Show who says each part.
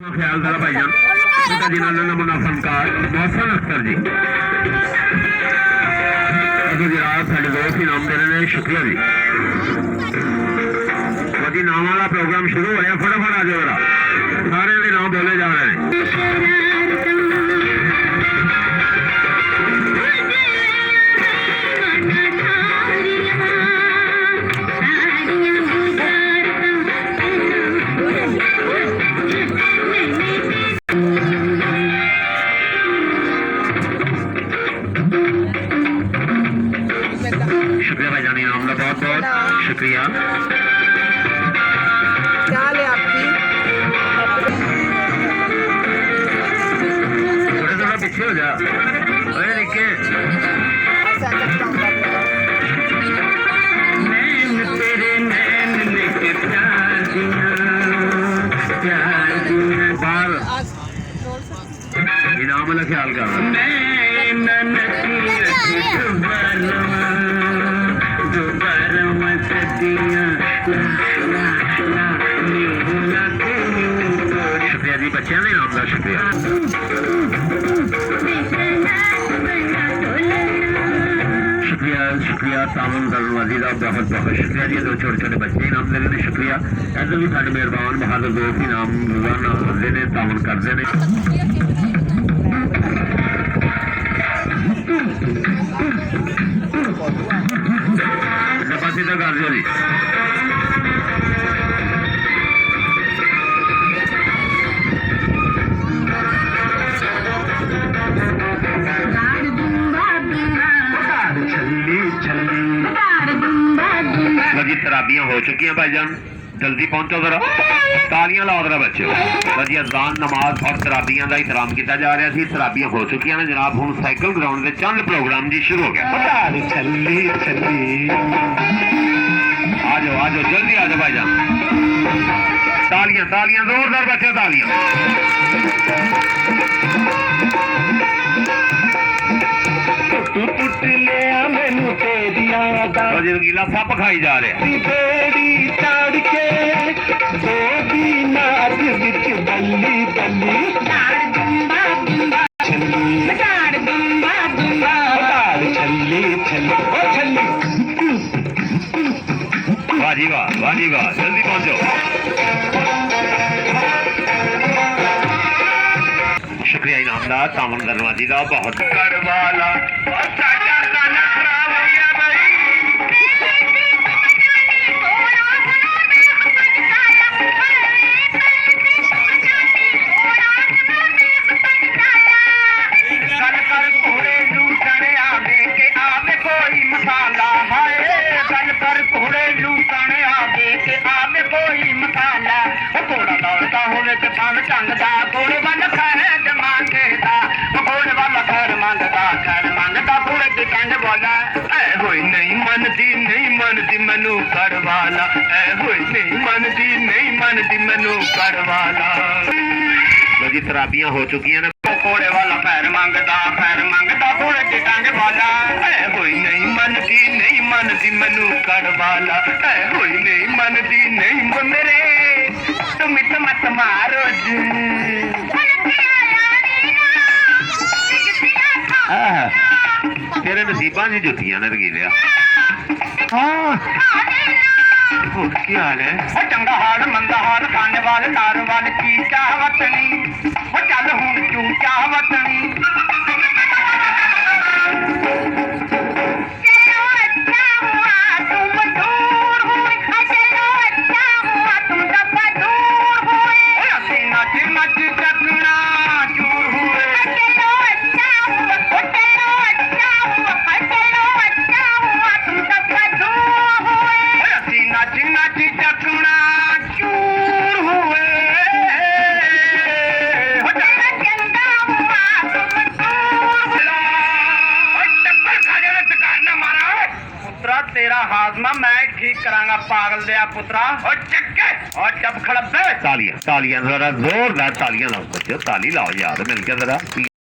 Speaker 1: ख्याल जरा भाईजान छोटा जी नाना नमूना फनकार मोहसन अख्तर जी जनाब साढ़े दोस्त इनाम दे रहे हैं शुक्रिया जी जी नाम वाला प्रोग्राम शुरू हो रहा फटाफट आ जाओ जरा सारे के नाम बोले जा रहे हैं शुक्रिया भाई जानी नाम का बहुत बहुत शुक्रिया थोड़ा थोड़ा पीछे हो जा लिखे इनाम वाला ख्याल कर शुक्रिया जी बच्चों ने नाम का शुक्रिया शुक्रिया शुक्रिया तावन दलवाजी का बहुत बहुत शुक्रिया जी दो छोटे छोटे बच्चे इनाम दे रहे शुक्रिया इधर भी साढ़े मेहरबान बहादुर दोस्त इनाम रोजाना आते हैं तावन करते हैं पासे कर दिया जी जी तराबियां हो चुकी हैं भाईजान जल्दी पहुंचो जरा तालियां लाओ जरा बच्चे जी अजान नमाज और तराबियां का एहतराम किया जा रहा है तराबियां हो चुकी हैं जनाब हुण साइकिल ग्राउंड में चंद प्रोग्राम जी शुरू हो गया आ जाओ जल्दी आ जाओ भाईजान तालियां तालियां जोरदार बच्चे तालियां रंगीला सप खाई जा रहे वाह जी वाह जल्दी पहुंचो शुक्रिया इनामदार तामन गरवाजी का बहुत करवाला नहीं मनती मैनू करवाला नहीं मनती मैनू करवाला जी तराबियां हो चुकी हैं घोड़े वाला पैर मंगदा घोड़े के टंग वाला नहीं मनती मैनू करवाला नहीं मनती नहीं मेरे तुम मत मारो तेरे नसीबा दी जुतियां ने रगीलिया क्या हाल है चंगा हाल मंदा हाल खाने वाले तार वाले की चाहवतनी चल हूं तू चाहवतनी तेरा हाजमा मैं ठीक करांगा पागल दिया पुत्रा और चक्के और जब खड़ब्बे तालियां जरा जोरदार तालियां लाओ बच्चों ताली लाओ यार मिलकर जरा